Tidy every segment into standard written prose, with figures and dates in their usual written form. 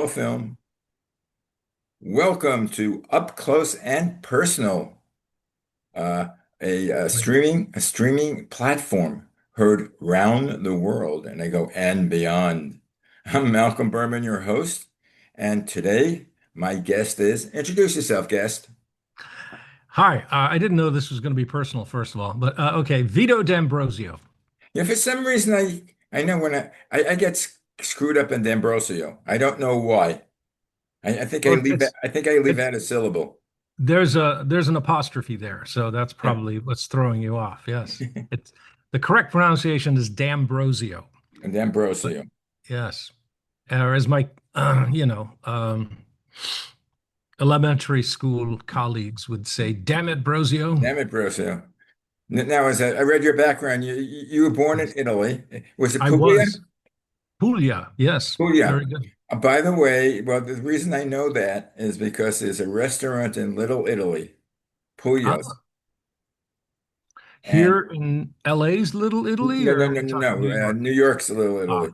film. Welcome to Up Close and Personal, uh, a streaming platform heard round the world, and I go and beyond. I'm Malcolm Berman, your host, and today my guest is introduce yourself, guest. Hi, I didn't know this was going to be personal, first of all, but okay, Vito D'Ambrosio. Yeah, for some reason I know when I get screwed up in D'Ambrosio. I don't know why. I think I Well, leave it's I think I leave it's out a syllable. there's an apostrophe there, so that's Yeah. probably what's throwing you off. Yes, it's the correct pronunciation is D'Ambrosio, And but D'Ambrosio. yes, or as my elementary school colleagues would say, "Damn it, Brosio." Damn it, Brosio. Now, as I read your background, you were born in Yes, Italy. Was it I Puglia? was Puglia. Yes, Puglia. very good. By the way, well, the reason I know that is because there's a restaurant in Little Italy, Puglia's. And Here in LA's Little Italy, no, or no, are no, we no, talking New no. York? New York's Little Italy.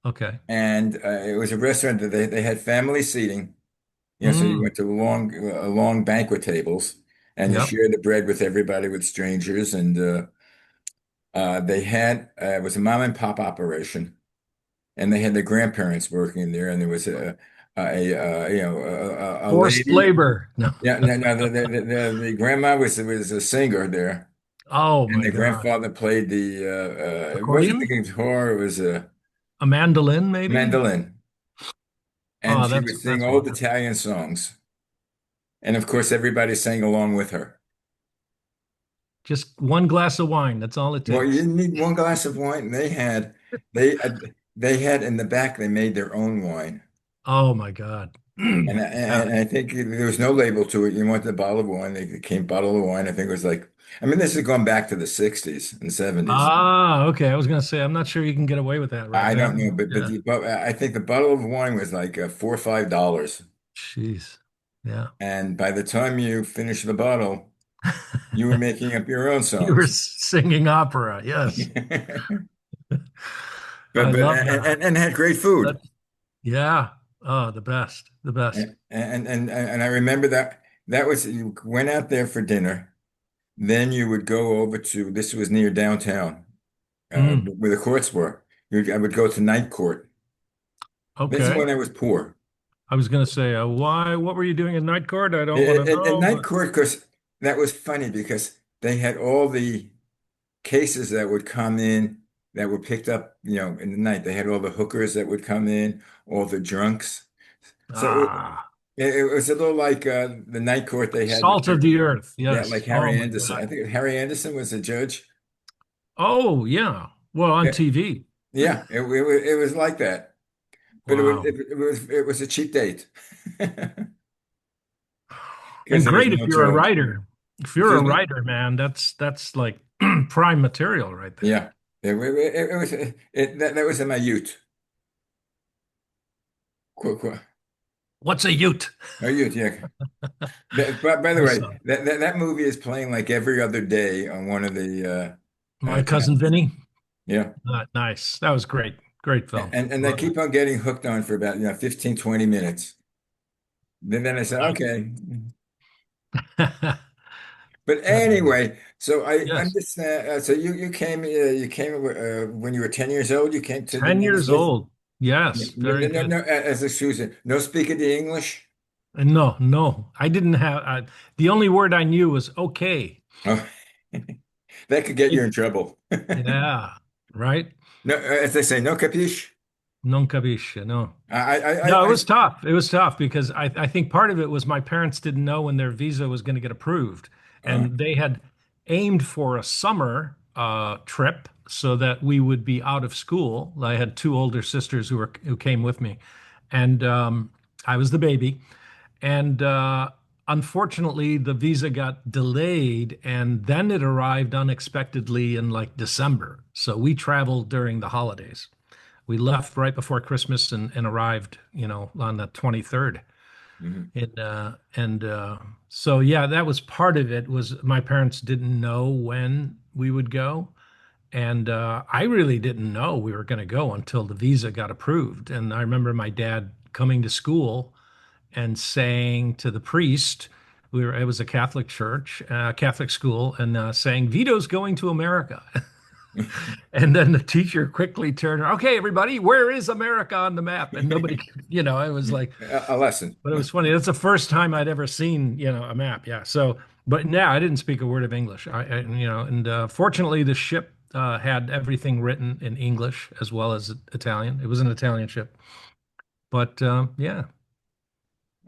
Ah, okay. And it was a restaurant that they had family seating. So you Mm, went to long banquet tables and you yep. shared the bread with everybody, with strangers. And they had, it was a mom and pop operation. And they had the grandparents working there, and there was a Forced lady. labor. No. Yeah, no, no, the grandma was a singer there, Oh and my the God. grandfather played it wasn't the Accordion? guitar, it was a A mandolin, maybe? mandolin, and Oh, she would sing that's old wonderful. Italian songs, and of course everybody sang along with her. Just one glass of wine. That's all it Well, you takes. need one glass of wine. They uh, they had in the back they made their own wine. Oh my God. Yeah. And I think there was no label to it. You wanted a bottle of wine. They came bottle of wine. I think it was like, I mean, this is going back to the 60s and 70s. Ah, okay. I was gonna say I'm not sure you can get away with that right I now. don't know, Yeah. but I think the bottle of wine was like $4 or $5. Jeez. Yeah. And by the time you finished the bottle, you were making up your own You were songs. singing opera. Yes. I love that. And had great food. That's yeah. Oh, the best. The best. And I remember that was you went out there for dinner. Then you would go over to this was near downtown. Mm, Where the courts were. I would go to night court. This is okay. when I was poor. I was gonna say, why? What were you doing in night court? I don't want to In know, night but court, because that was funny because they had all the cases that would come in that were picked up, in the night. They had all the hookers that would come in, all the drunks. So ah, it was a little like the night court they had with, salt of the earth. yeah, like Yes. Oh Harry my Anderson. I God. think Harry Anderson was the judge. Oh yeah. Well, on Yeah, TV. yeah, it was like that. But Wow. it was a cheap date because And there was great if no you're a charge. writer. If If you're a there's no, writer, man, that's like prime material right there. yeah, that was in my youth. Quote. What's a Ute? My youth, yeah. By the way, Awesome. that movie is playing like every other day on one of the My cousin channels. Vinny. Yeah, Nice. That was great. Great film. and I Love keep on getting hooked on for about 15, 20 minutes. Then I said, okay. it. But anyway, so I Yes. understand. So you came when you were 10 years old. You came to the 10 United years States. old. Yes. Very good. As excuse me, no speak of the English. No, no, I didn't have. The only word I knew was okay. Oh, that could get you It, in trouble. yeah, right. No, as they say, no capiche. Non capisce. No, no, it I was tough. It was tough because I think part of it was my parents didn't know when their visa was going to get approved, uh, and they had aimed for a summer trip so that we would be out of school. I had two older sisters who came with me, and I was the baby. And unfortunately, the visa got delayed and then it arrived unexpectedly in like December. So we traveled during the holidays. We left right before Christmas and arrived, on the 23rd. mhm. And so, yeah, that was part of it was my parents didn't know when we would go. And I really didn't know we were going to go until the visa got approved. And I remember my dad coming to school and saying to the priest, it was a Catholic church, Catholic school, and saying, Vito's going to America. And then the teacher quickly turned, okay, everybody, where is America on the map? And nobody, it was like, A lesson. but it was funny. That's the first time I'd ever seen, a map. Yeah. So, but yeah, I didn't speak a word of English. And fortunately, the ship had everything written in English as well as Italian. It was an Italian ship. But yeah,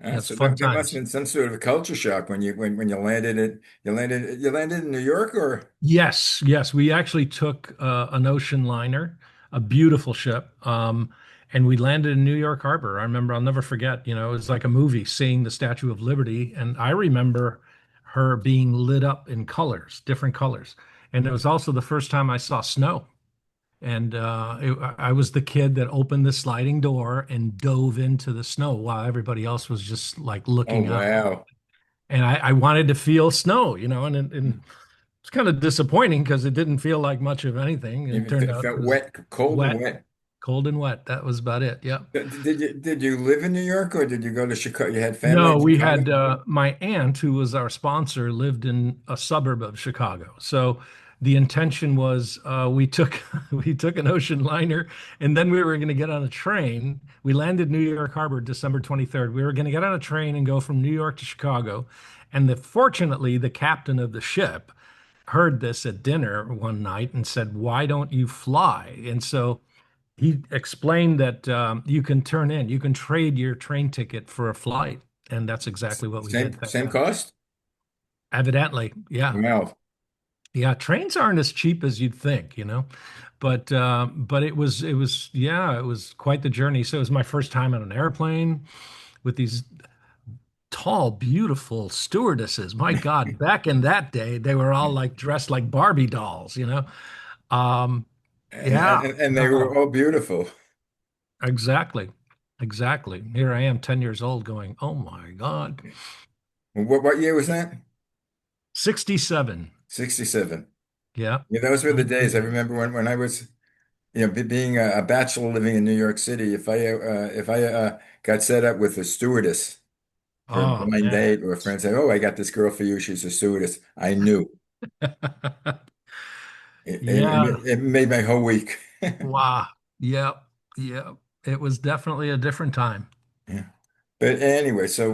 it's So fun that must have times. been some sort of a culture shock when when you landed it. You landed in New York, or Yes, yes. We actually took an ocean liner, a beautiful ship, and we landed in New York Harbor. I remember, I'll never forget, it was like a movie seeing the Statue of Liberty. And I remember her being lit up in colors, different colors. And it was also the first time I saw snow. And I was the kid that opened the sliding door and dove into the snow while everybody else was just like oh looking on. wow, And I wanted to feel snow, and it's kind of disappointing because it didn't feel like much of anything. It it turned out felt it was wet, cold and wet, wet. cold and wet. That was about it. Yeah. Did you live in New York, or did you go to Chicago? You had family No, in we had Chicago? my aunt, who was our sponsor, lived in a suburb of Chicago. So the intention was we took we took an ocean liner, and then we were going to get on a train. We landed New York Harbor December 23rd. We were going to get on a train and go from New York to Chicago. And fortunately, the captain of the ship heard this at dinner one night and said, "Why don't you fly?" And so he explained that you can trade your train ticket for a flight. And that's exactly what we did. Thank Same God. cost? Evidently, yeah. Wow. Yeah, trains aren't as cheap as you'd think, but it was quite the journey. So it was my first time on an airplane with these tall, beautiful stewardesses. My God, back in that day, they were all like dressed like Barbie dolls. Um, yeah, And they no, were all beautiful. exactly. Exactly. Here I am, 10 years old, going, oh my God. What year was that? 67. 67. Yeah. Yeah, those were the days. I Unbelievable. remember when I was, being a bachelor living in New York City. If I got set up with a stewardess for a Oh blind man. date, or a friend said, "Oh, I got this girl for you. She's a stewardess," I knew Yeah. it made my whole week. Wow. Yep. Yep. It was definitely a different time. Yeah. But anyway, so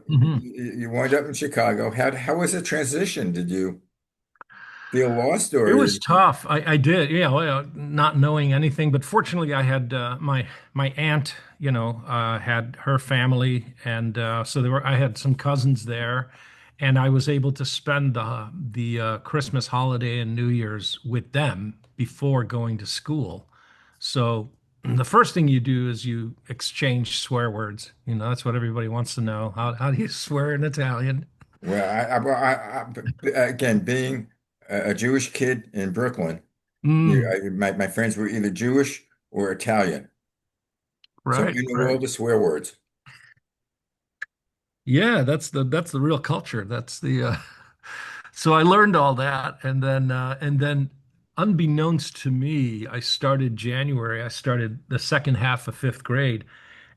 Mhm. you wind up in Chicago. How was the transition? Did you feel lost, It or was tough. I did, well, not knowing anything, but fortunately, I had my aunt, had her family, and so I had some cousins there, and I was able to spend the Christmas holiday and New Year's with them before going to school. So the first thing you do is you exchange swear words. That's what everybody wants to know. How do you swear in Italian? well, again, being a Jewish kid in Brooklyn, Mm, my friends were either Jewish or Italian, so I right, knew all right. the swear words. Yeah, that's the real culture. That's the so I learned all that, and then unbeknownst to me, I started the second half of fifth grade,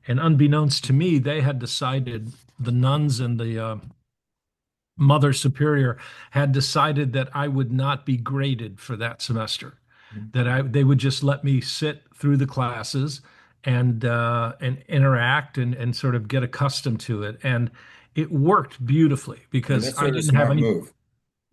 and unbeknownst to me, they had decided, the nuns and the Mother Superior had decided that I would not be graded for that semester, that they would just let me sit through the classes and interact and sort of get accustomed to it. And it worked beautifully Yeah, because that's sort of a smart move.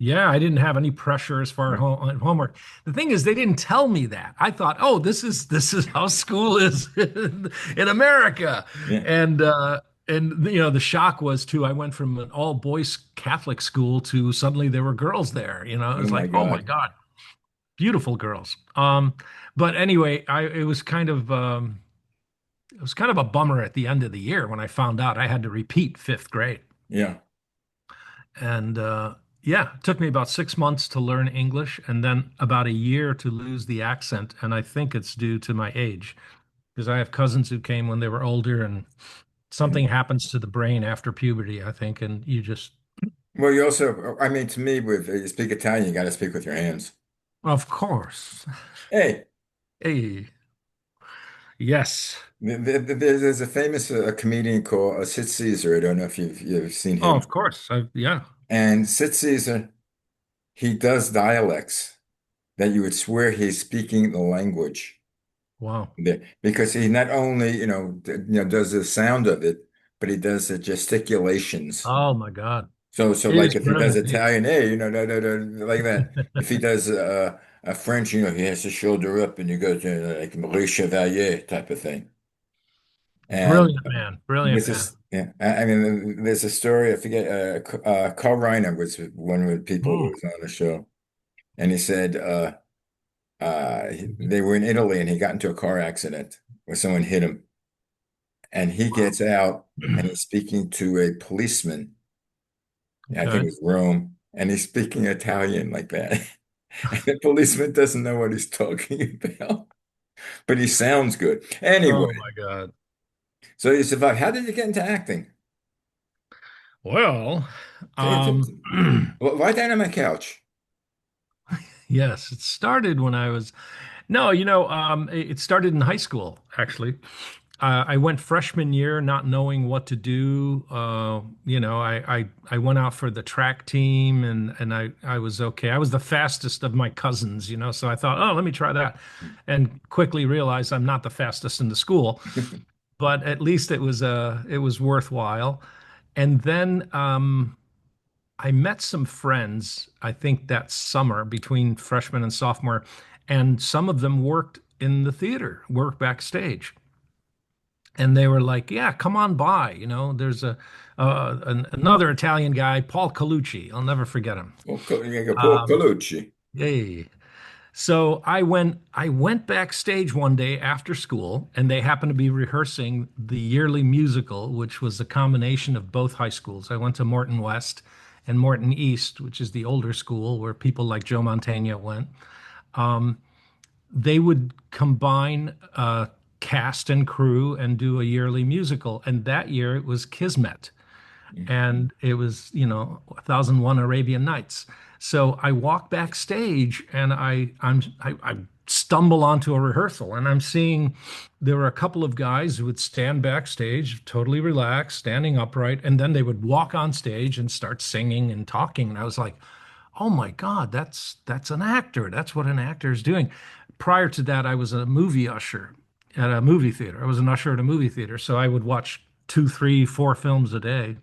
I didn't have any pressure as far as Yeah. homework. The thing is, they didn't tell me that. I thought, oh, this is how school is in America, Yeah. and the shock was too. I went from an all boys Catholic school to suddenly there were girls there. It Oh was my like, oh my God. God, beautiful girls. But anyway, it was kind of a bummer at the end of the year when I found out I had to repeat fifth grade. Yeah. And yeah, it took me about 6 months to learn English and then about a year to lose the accent. And I think it's due to my age because I have cousins who came when they were older and Yeah. something happens to the brain after puberty, I think. And you just, Well, you also, I mean, to me, with you speak Italian, you got to speak with your hands. of course. Hey, Hey, Yes. There's a famous comedian called Sid Caesar. I don't know if you've seen Oh, him. of course. Yeah. And Sid Caesar, he does dialects that you would swear he's speaking the language Wow. there because he not only, does the sound of it, but he does the gesticulations. Oh my God. So It is like if he does brilliant. Italian, hey, da, da, da, like that. If he does a French, he has to shoulder up and you go to like Marie Chevalier type of thing. And Brilliant man. Brilliant there's man. this, yeah, I mean, there's a story, I forget, Carl Reiner was one of the people who Mm. was on the show. And he said they were in Italy and he got into a car accident where someone hit him. And he Wow. gets out and he's speaking to a policeman. I think it Okay. was Rome. And he's speaking Italian like that. And the policeman doesn't know what he's talking about, but he sounds good. Anyway, Oh my God. so you survived. How did you get into acting? Well, T- t- um, t- Lie down on my couch. yes, it started when I was, no, it started in high school, actually. I went freshman year not knowing what to do. I went out for the track team and I was okay. I was the fastest of my cousins, so I thought, oh, let me try that. And quickly realized I'm not the fastest in the school, but at least it was worthwhile. And then I met some friends, I think that summer between freshman and sophomore, and some of them worked in the theater, worked backstage. And they were like, "Yeah, come on by. There's another Italian guy, Paul Colucci. I'll never forget him." You go, Paul Um, Colucci. Yay. So I went backstage one day after school, and they happened to be rehearsing the yearly musical, which was a combination of both high schools. I went to Morton West and Morton East, which is the older school where people like Joe Mantegna went. They would combine cast and crew and do a yearly musical. And that year it was Kismet and it was 1001 Arabian Nights. So I walk backstage and I stumble onto a rehearsal and I'm seeing there were a couple of guys who would stand backstage totally relaxed, standing upright, and then they would walk on stage and start singing and talking. And I was like, oh my God, that's an actor. That's what an actor is doing. Prior to that, I was a movie usher at a movie theater. I was an usher at a movie theater, so I would watch two, three, four films a day.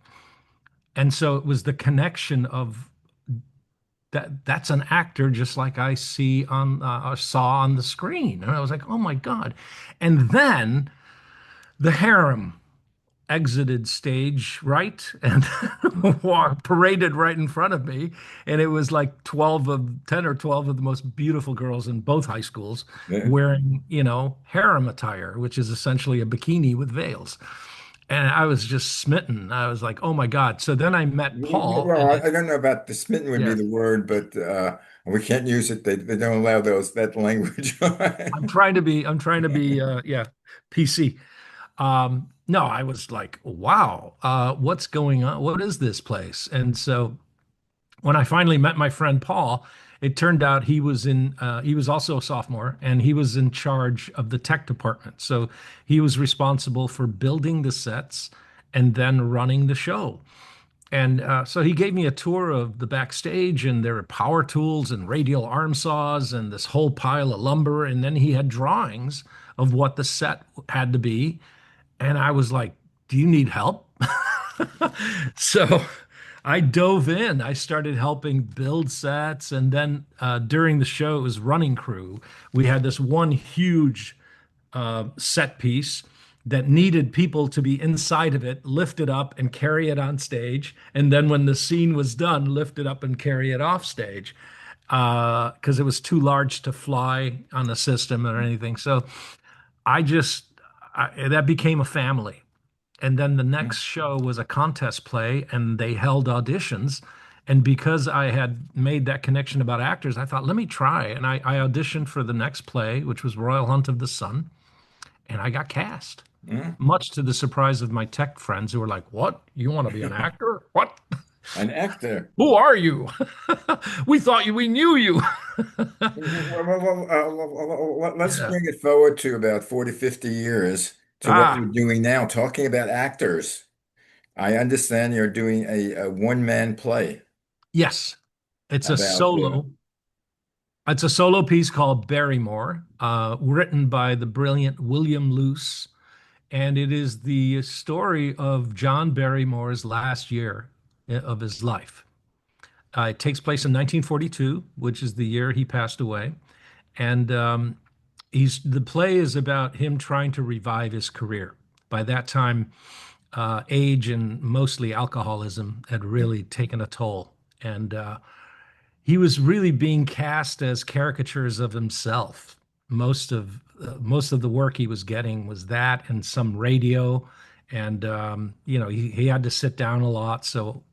And so it was the connection of that's an actor just like I see on saw on the screen. And I was like, oh my God. And then the harem exited stage right and walked paraded right in front of me. And it was like 10 or 12 of the most beautiful girls in both high schools Yeah. wearing, harem attire, which is essentially a bikini with veils. And I was just smitten. I was like, oh my God. So then I met Paul Well, and I don't know about the smitten would be yeah, the word, but we can't use it. They don't allow that language. I'm trying to be yeah, PC. No, I was like, wow, what's going on? What is this place? And so when I finally met my friend Paul, it turned out he was also a sophomore and he was in charge of the tech department. So he was responsible for building the sets and then running the show. And so he gave me a tour of the backstage, and there were power tools and radial arm saws and this whole pile of lumber. And then he had drawings of what the set had to be. And I was like, do you need help? So I dove in. I started helping build sets. And then during the show, it was running crew. We had this one huge set piece that needed people to be inside of it, lift it up and carry it on stage. And then when the scene was done, lift it up and carry it off stage because it was too large to fly on the system or anything. So I just, that became a family. And then the next show was a contest play, and they held auditions. And because I had made that connection about actors, I thought, let me try. And I auditioned for the next play, which was Royal Hunt of the Sun, and I got cast, Yeah. much to the surprise of my tech friends who were like, what? You want to be an actor? What? An actor. Who are you? We knew you. Let's Yeah. bring it forward to about 40, 50 years to what you're Ah, doing now, talking about actors. I understand you're doing a one-man play yes. It's a about solo. It's a solo piece called Barrymore, written by the brilliant William Luce, and it is the story of John Barrymore's last year of his life. It takes place in 1942, which is the year he passed away, and he's the play is about him trying to revive his career. By that time, age and mostly alcoholism had really taken a toll, and he was really being cast as caricatures of himself. Most of the work he was getting was that and some radio, and he had to sit down a lot, so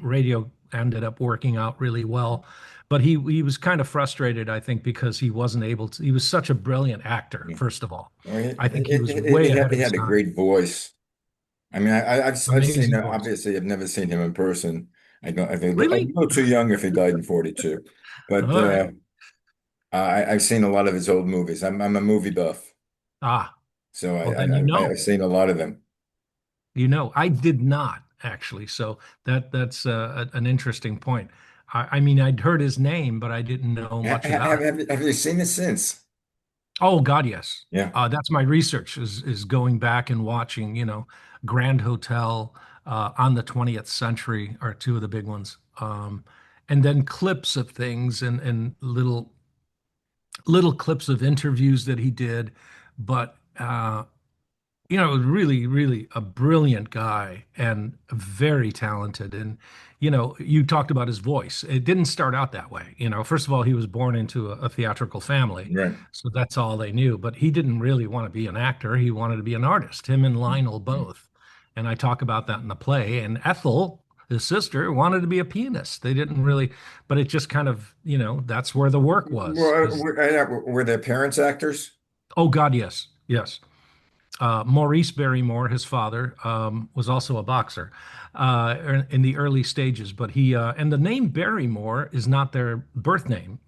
radio ended up working out really well. But he was kind of frustrated, I think, because he wasn't able to. He was such a brilliant actor, yeah. first of all. Well, I think he was way ahead he of his had a time. great voice. I mean, I've seen Amazing voice. obviously I've never seen him in person. I think a Really? little too young if he died in 42, All but right. I've seen a lot of his old movies. I'm a movie buff, Ah, so well then you I've know. seen a lot of them. I did not actually. So that's an interesting point. I mean, I'd heard his name, but I didn't know much about him. Have you seen it since? Oh God, yes. Yeah, That's my research is going back and watching, Grand Hotel, on the 20th Century are two of the big ones. And then clips of things and little clips of interviews that he did. But really, really a brilliant guy and very talented. And, you talked about his voice. It didn't start out that way. First of all, he was born into a theatrical family, right. so that's all they knew. But he didn't really want to be an actor. He wanted to be an artist, him and Lionel both. And I talk about that in the play. And Ethel, his sister, wanted to be a pianist. They didn't really, but it just kind of, that's where the work was. Because, Were their parents actors? oh God, yes, yes. Maurice Barrymore, his father, was also a boxer in the early stages, but and the name Barrymore is not their birth name.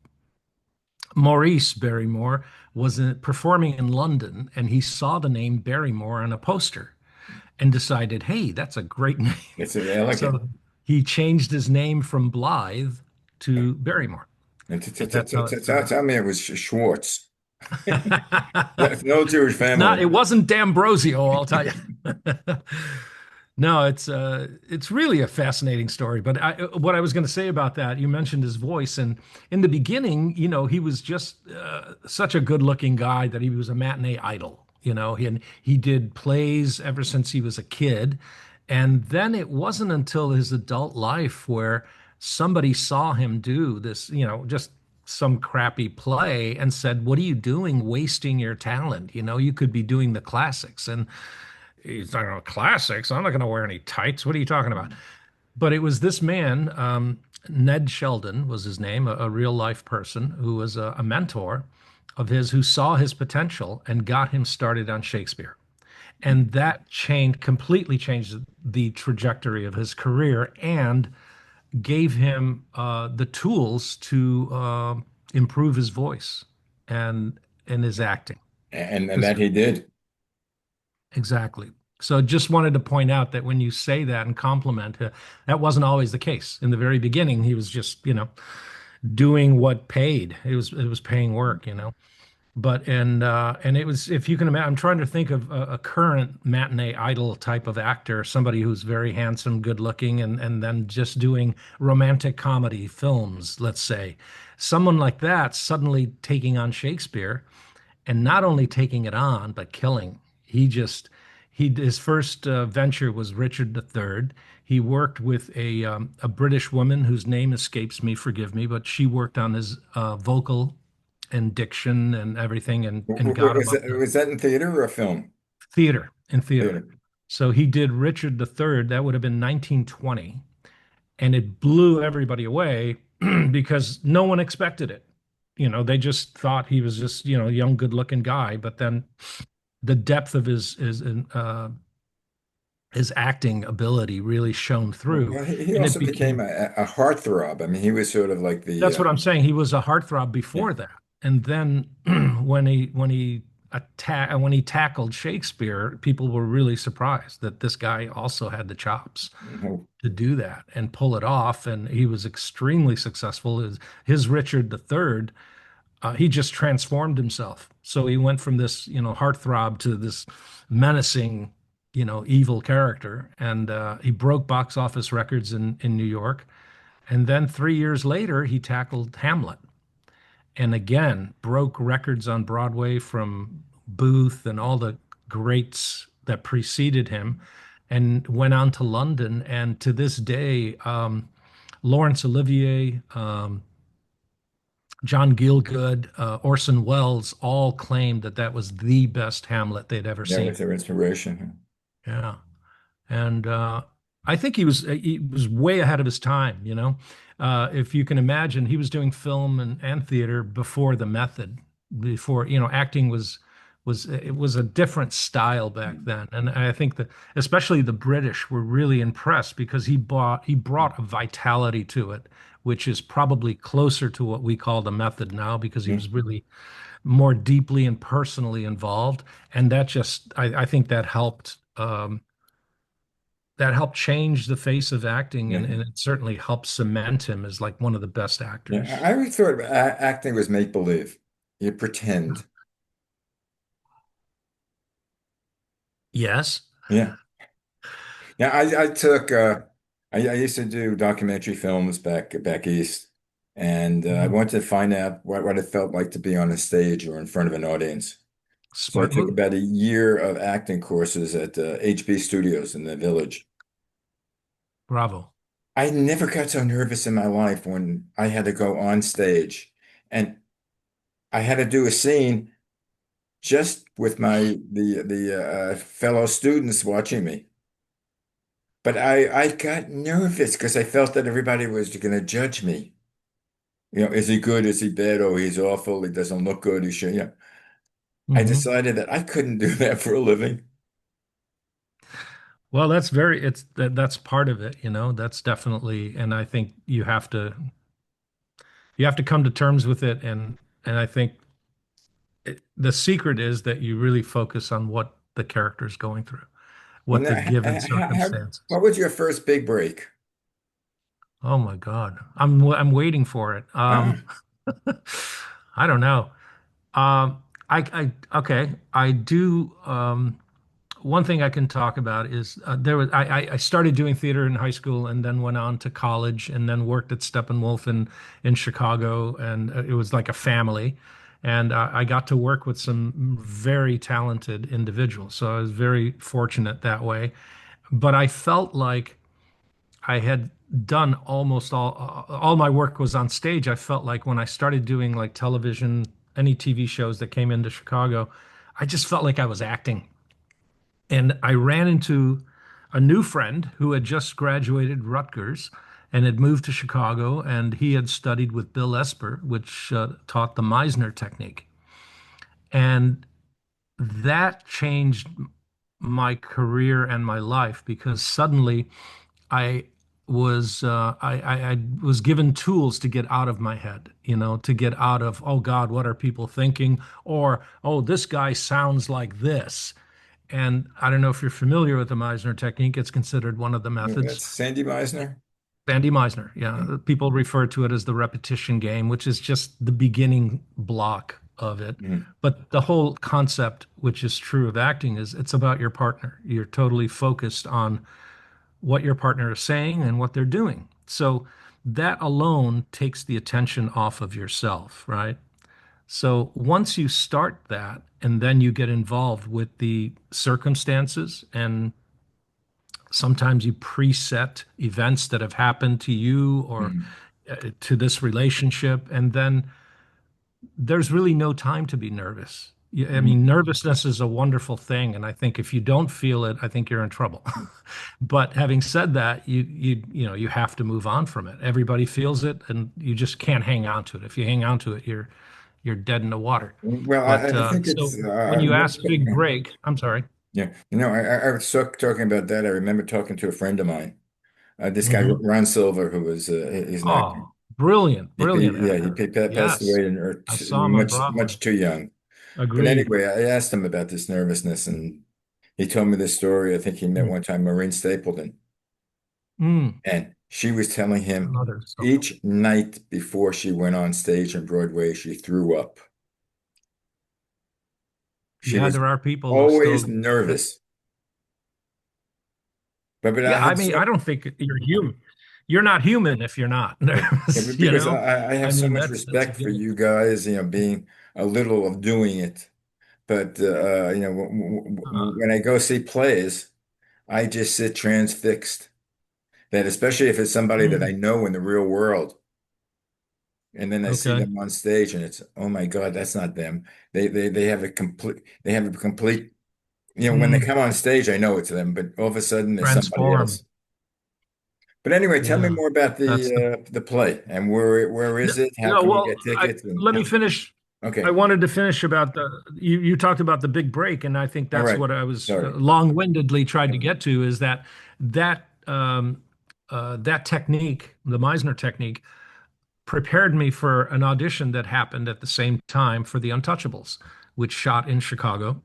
Maurice Barrymore was performing in London and he saw the name Barrymore on a poster and decided, hey, that's a great name. It's elegant. So he changed his name from Blythe to Barrymore. And And that's how it started. tell me it was Schwartz. It's That's no Jewish not, family. it wasn't D'Ambrosio, I'll tell you. No, it's really a fascinating story. But what I was going to say about that, you mentioned his voice, and in the beginning, he was just such a good-looking guy that he was a matinee idol. And he did plays ever since he was a kid, and then it wasn't until his adult life where somebody saw him do this, just some crappy play and said, "What are you doing, wasting your talent? You could be doing the classics." And he's talking about classics. I'm not going to wear any tights. What are you talking about? But it was this man, Ned Sheldon was his name, a real life person who was a mentor of his who saw his potential and got him started on Shakespeare. And that completely changed the trajectory of his career and gave him the tools to improve his voice and his acting. And that he did. Exactly. So just wanted to point out that when you say that and compliment, that wasn't always the case. In the very beginning, he was just, doing what paid. It was paying work. And it was, if you can imagine, I'm trying to think of a current matinee idol type of actor, somebody who's very handsome, good looking, and then just doing romantic comedy films, let's say. Someone like that suddenly taking on Shakespeare and not only taking it on, but killing. His first venture was Richard III. He worked with a British woman whose name escapes me, forgive me, but she worked on his vocal and diction and everything and got him up to Was that in theater or a film? theater. Theater. So he did Richard III. That would have been 1920, and it blew everybody away because no one expected it. They just thought he was just, a young, good-looking guy, but then the depth of his his acting ability really shone through, Well, he and it also became became a heartthrob. I mean, he was sort of like that's what I'm saying. He was a heartthrob yeah, before that, and then when he tackled Shakespeare, people were really surprised that this guy also had the chops you know, to do that and pull it off, and he was extremely successful. His Richard III, he just transformed himself. So he went from this, heartthrob to this menacing, evil character, and he broke box office records in New York. And then 3 years later, he tackled Hamlet and again broke records on Broadway from Booth and all the greats that preceded him, and went on to London. And to this day, Laurence Olivier, John Gielgud, Orson Welles all claimed that that was the best Hamlet they'd ever that was seen. their inspiration. Yeah. And I think he was way ahead of his time, if you can imagine, he was doing film and theater before the method, before, acting was it was a different style back then. And I think that especially the British were really impressed because he brought a vitality to it, which is probably closer to what we call the method now because he Yeah, was really more deeply and personally involved. And that just I think that helped change the face of acting, yeah, and it certainly helped cement him as like one of the best yeah. actors. I always thought acting was make believe. You pretend. Yes. Yeah. Yeah, I took I used to do documentary films back east, and I Mhm. wanted to find out what it felt like to be on a stage or in front of an audience. So I Smart took move. about a year of acting courses at HB Studios in the Village. Bravo. I never got so nervous in my life when I had to go on stage, and I had to do a scene just with the fellow students watching me. But I got nervous because I felt that everybody was going to judge me. Is he good? Is he bad? Oh, he's awful. He doesn't look good. He should, I Hmm. decided that I couldn't do that for a living. Well, that's part of it, that's definitely, and I think you have to come to terms with it. And I think the secret is that you really focus on what the character is going through, Well, what now, the given circumstances. what was your first big break? Oh my God. I'm waiting for it. Ah, I don't know. Okay. I do. One thing I can talk about is I started doing theater in high school and then went on to college and then worked at Steppenwolf in Chicago, and it was like a family. And I got to work with some very talented individuals, so I was very fortunate that way. But I felt like I had done almost all my work was on stage. I felt like when I started doing like television, any TV shows that came into Chicago, I just felt like I was acting. And I ran into a new friend who had just graduated Rutgers and had moved to Chicago, and he had studied with Bill Esper, which taught the Meisner technique. And that changed my career and my life because suddenly I I was given tools to get out of my head, to get out of, oh God, what are people thinking? Or, oh, this guy sounds like this. And I don't know if you're familiar with the Meisner technique. It's considered one of the methods. that's Sandy Meisner. Sandy Meisner, Yeah. yeah. People refer to it as the repetition game, which is just the beginning block of it. Mhm. But the whole concept, which is true of acting, is it's about your partner. You're totally focused on what your partner is saying and what they're doing. So that alone takes the attention off of yourself, right? So once you start that and then you get involved with the circumstances, and sometimes you preset events that have happened to you or Mhm. to this relationship, and then there's really no time to be nervous. I mean, Mhm. nervousness is a wonderful thing, and I think if you don't feel it, I think you're in trouble. But having said that, you have to move on from it. Everybody feels it, and you just can't hang on to it. If you hang on to it, you're dead in the water. Well, But I think so it's when you ask big break, I'm sorry. Yeah. I was talking about that. I remember talking to a friend of mine, this guy, Hmm. Ron Silver, who was, he's an actor. Oh, brilliant, brilliant Yeah, actor. passed Yes, away I saw him on much Broadway. too young. But Agreed. anyway, I asked him about this nervousness, and he told me this story. I think he met Mm. one time Maureen Stapleton, Mm. and she was telling him Another solo. each night before she went on stage on Broadway, she threw up. She Yeah, was there are people who always still. nervous. But I Yeah, I had mean, so I don't think you're human. You're not human if you're not yeah, nervous, you because know? I have I so mean, much that's a respect for given. you guys, being a little of doing it. But Uh, when I go see plays, I just sit transfixed. That especially if it's somebody that I mm, know in the real world, and then I see okay. them on stage, and it's, oh my God, that's not them. They have a complete, when they Mm, come on stage, I know it's them, but all of a sudden there's somebody transform. else. But anyway, tell me Yeah. more about That's the the play and where no, is it? How no, can we well, get tickets? And let me finish. I okay, wanted to finish about you talked about the big break, and I think all that's right. what I was Sorry. long-windedly tried to get to is that technique, the Meisner technique, prepared me for an audition that happened at the same time for The Untouchables, which shot in Chicago.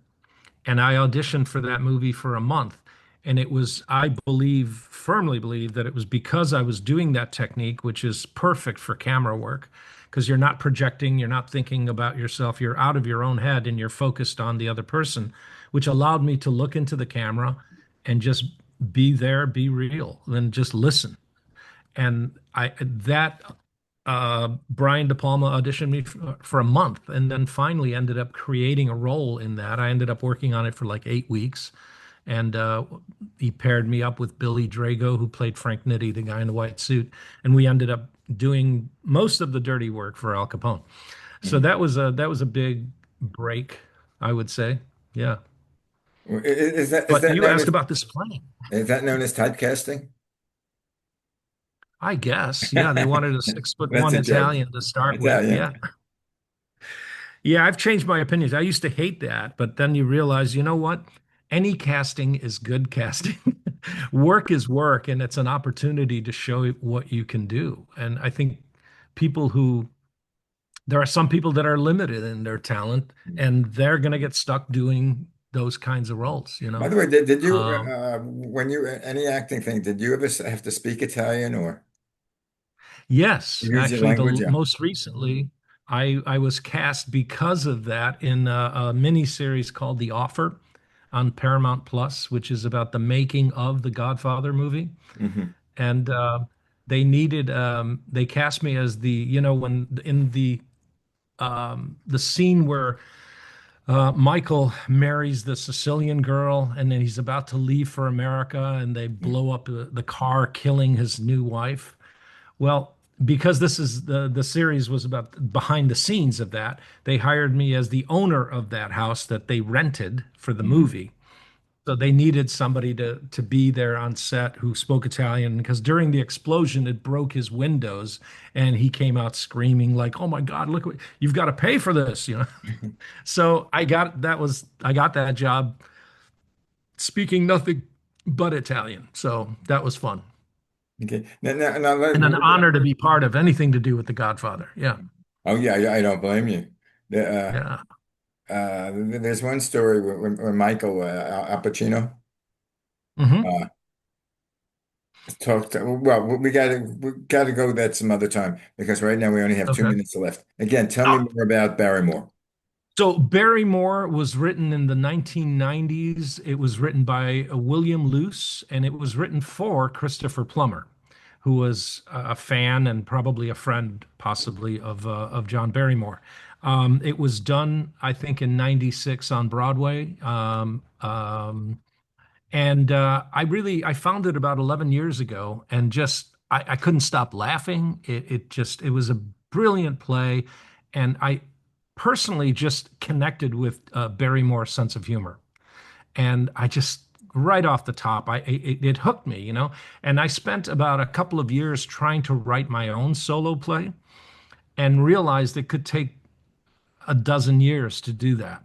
And I auditioned for that movie for a month. And it was, I believe, firmly believe that it was because I was doing that technique, which is perfect for camera work, because you're not projecting, you're not thinking about yourself, you're out of your own head and you're focused on the other person, which allowed me to look into the camera and just be there, be real, and just listen. And I that Brian De Palma auditioned me for a month, and then finally ended up creating a role in that. I ended up working on it for like 8 weeks, and he paired me up with Billy Drago, who played Frank Nitti, the guy in the white suit, and we ended up doing most of the dirty work for Al Capone. So Mhm. that was a big break, I would say. Yeah. Is But that you known asked as about this plane. typecasting? I guess, yeah, they wanted a 6 foot That's one a joke. Italian to start with. Italian. Yeah. Yeah, I've changed my opinions. I used to hate that, but then you realize, you know what? Any casting is good casting. Work is work, and it's an opportunity to show what you can do. And I think people who, there are some people that are limited in their talent, and they're going to get stuck doing those kinds of roles, you By know? the way, did you Um, when you any acting thing, did you ever have to speak Italian or yes, use your actually, language? the Yeah. most recently, I was cast because of that in a mini series called The Offer on Paramount Plus, which is about the making of the Godfather movie. Hmm. And they cast me as when in the scene where Michael marries the Sicilian girl, and then he's about to leave for America, and they blow up the car, killing his new wife. Well, because this is the series was about behind the scenes of that, they hired me as the owner of that house that they rented for the Hmm. movie. So they needed somebody to be there on set who spoke Italian because during the explosion it broke his windows and he came out screaming like, "Oh my God, look what you've got to pay for this," you know. So I got that job speaking nothing but Italian. So that was fun Okay. Now and an honor to be part of anything to do with The Godfather. Yeah. oh yeah, yeah, I don't blame you. The, Yeah. there's one story where Michael Al Pacino Hmm. uh, talked. Well, we gotta go that some other time because right now we only have two Okay. minutes left. Again, tell me more about Barrymore. So Barrymore was written in the 1990s. It was written by William Luce, and it was written for Christopher Plummer, who was a fan and probably a friend, possibly of John Barrymore. It was done, I think, in '96 on Broadway. And I found it about 11 years ago, and just I couldn't stop laughing. It was a brilliant play, and I personally just connected with Barrymore's sense of humor, and I just right off the top, it hooked me, you know. And I spent about a couple of years trying to write my own solo play, and realized it could take a dozen years to do that.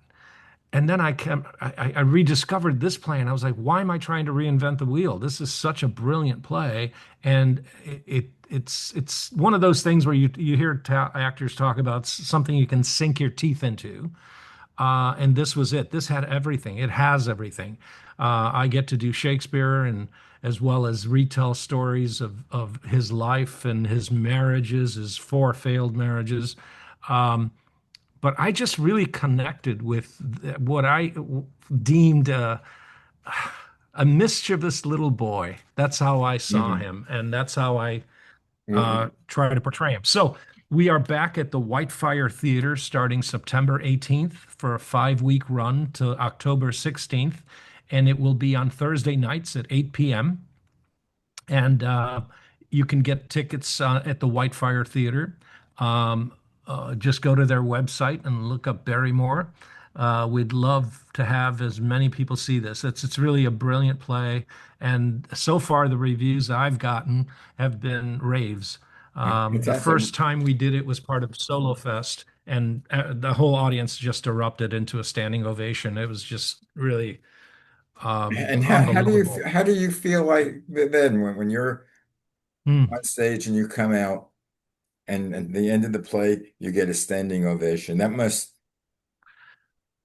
and then I rediscovered this play, and I was like, why am I trying to reinvent the wheel? This is such a brilliant play, and it's one of those things where you hear actors talk about something you can sink your teeth into. And this was it. This had everything. It has everything. I get to do Shakespeare and as well as retell stories of his life and his marriages, his four failed marriages. Um, but I just really connected with what I deemed a mischievous little boy. That's how I saw Hmm. him, and that's how I Well, try to portray him. So we are back at the Whitefire Theater starting September 18th for a 5 week run to October 16th, and it will be on Thursday nights at 8 p.m. And you can get tickets at the Whitefire Theater. Um, just go to their website and look up Barrymore. We'd love to have as many people see this. It's really a brilliant play, and so far the reviews I've gotten have been raves. The fantastic. first time we did it was part of Solo Fest, and the whole audience just erupted into a standing ovation. It was just really And unbelievable. how do you feel like then when you're Mm. on stage and you come out and at the end of the play you get a standing ovation? That must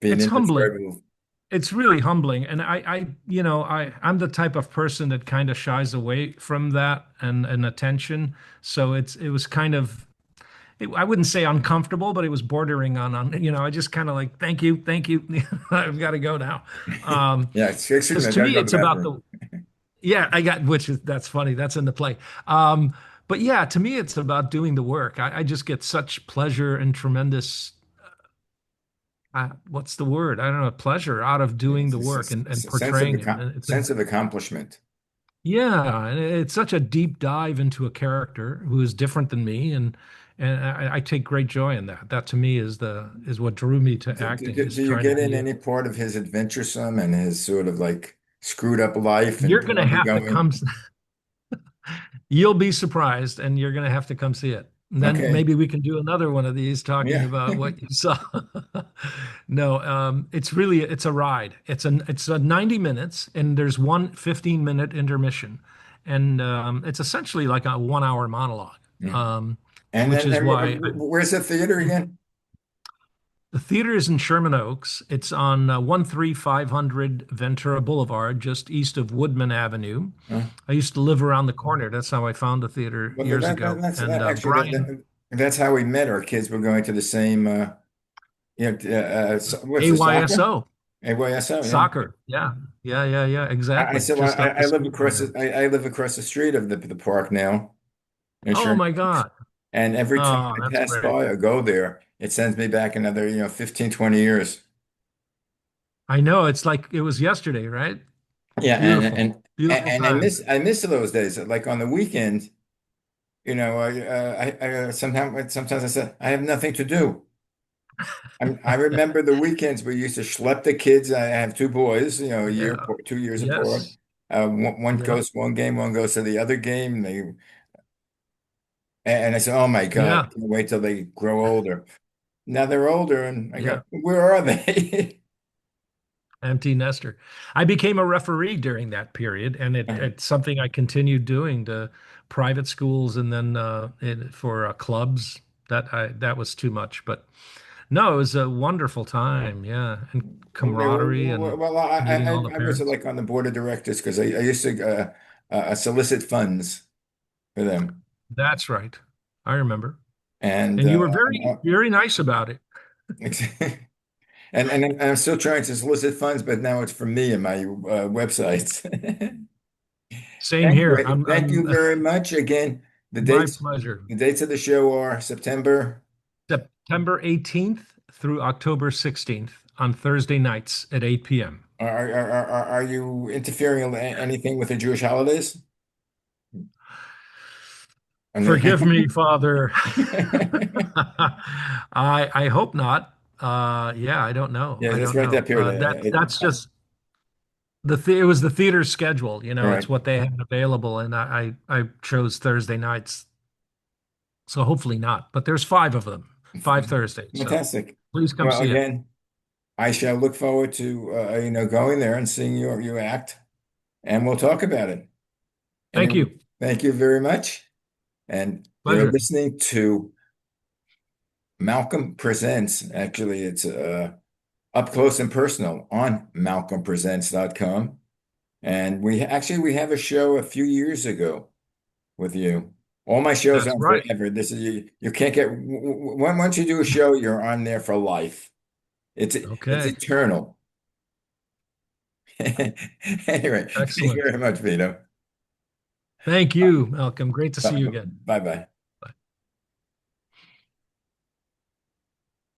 be an It's humbling. indescribable. It's really humbling. And I'm the type of person that kind of shies away from that and attention. So it was kind of, I wouldn't say uncomfortable, but it was bordering on, I just kind of like, thank you, thank you. I've got to go now. Yeah, excuse me, Because I to gotta me, go to the it's about bathroom. the, yeah, that's funny. That's in the play. But yeah, to me, it's about doing the work. I just get such pleasure and tremendous, what's the word? I don't know, pleasure out of doing It's the a work and portraying it. And it's a sense of accomplishment. Yeah, and it's such a deep dive into a character who is different than me, and I take great joy in that. That to me is what drew me to acting, is Do you trying to get in be. any part of his adventuresome and his sort of like screwed up life and You're gonna probably have to going, come. You'll be surprised, and you're gonna have to come see it. And then okay, maybe we can do another one of these talking yeah. about what you saw. No, it's a ride. It's a 90 minutes, and there's one 15-minute intermission, and it's essentially like a 1 hour monologue. Mm. Um, And which then is and why where's the theater again? the theater is in Sherman Oaks. It's on 13500 Ventura Boulevard, just east of Woodman Avenue. Huh? I used to live around the corner. That's how I found the theater Well, years ago. that's And actually Brian, that's how we met. Our kids were going to the same, what's the soccer? AYSO, AYSO, yeah. soccer. Yeah, yeah, yeah, yeah, exactly. So Just up the I live street from across here. I live across the street of the park now in Oh Sherman my Oaks. God. And every time Oh, I that's pass great. by or go there, it sends me back another, 15, 20 years. I know. It's like it was yesterday, right? Yeah, Beautiful, beautiful I time. miss those days. Like on the weekend, sometimes I said I have nothing to do. I remember the weekends we used to schlep the kids. I have two boys, a year, Yeah. 2 years apart. Yes. One Yeah. goes to one game, one goes to the other game. And I said, "Oh my God, I Yeah. can't wait till they grow older." Now they're older, and I go, Yeah. "Where are they?" Empty nester. I became a referee during that period, and it's something I continued doing to private schools and then for clubs. That was too much, but no, it was a wonderful time. Yeah, and Okay, camaraderie and meeting all the I was parents. like on the board of directors because I used to solicit funds for them, That's right. I remember. and And you were very, very nice about it. I'm still trying to solicit funds, but now it's for me and my websites. Same here. Thank you I'm very much. Again, my pleasure. the dates of the show are September. September 18th through October 16th on Thursday nights at 8 p.m. Are you interfering with anything with the Jewish holidays? And Forgive me, Father. then- I hope not. Yeah, I don't know. Yeah, I that's don't right up know. here. That's just it was the theater's schedule. All It's right. what they had available, and I chose Thursday nights. So hopefully not. But there's five of them, five Thursdays. So Fantastic. please come Well, see it. again, I shall look forward to going there and seeing you act, and we'll talk about it. Thank Anyway, you. thank you very much. And you're Pleasure. listening to Malcolm Presents. Actually, it's up close and personal on malcolmpresents.com. And we have a show a few years ago with you. All my shows That's on right. forever. This is you can't get once you do a show, you're on there for life. It's Okay. eternal. Anyway, thank you Excellent. very much, Vito. Thank you, Malcolm. Great to see you again. Bye bye.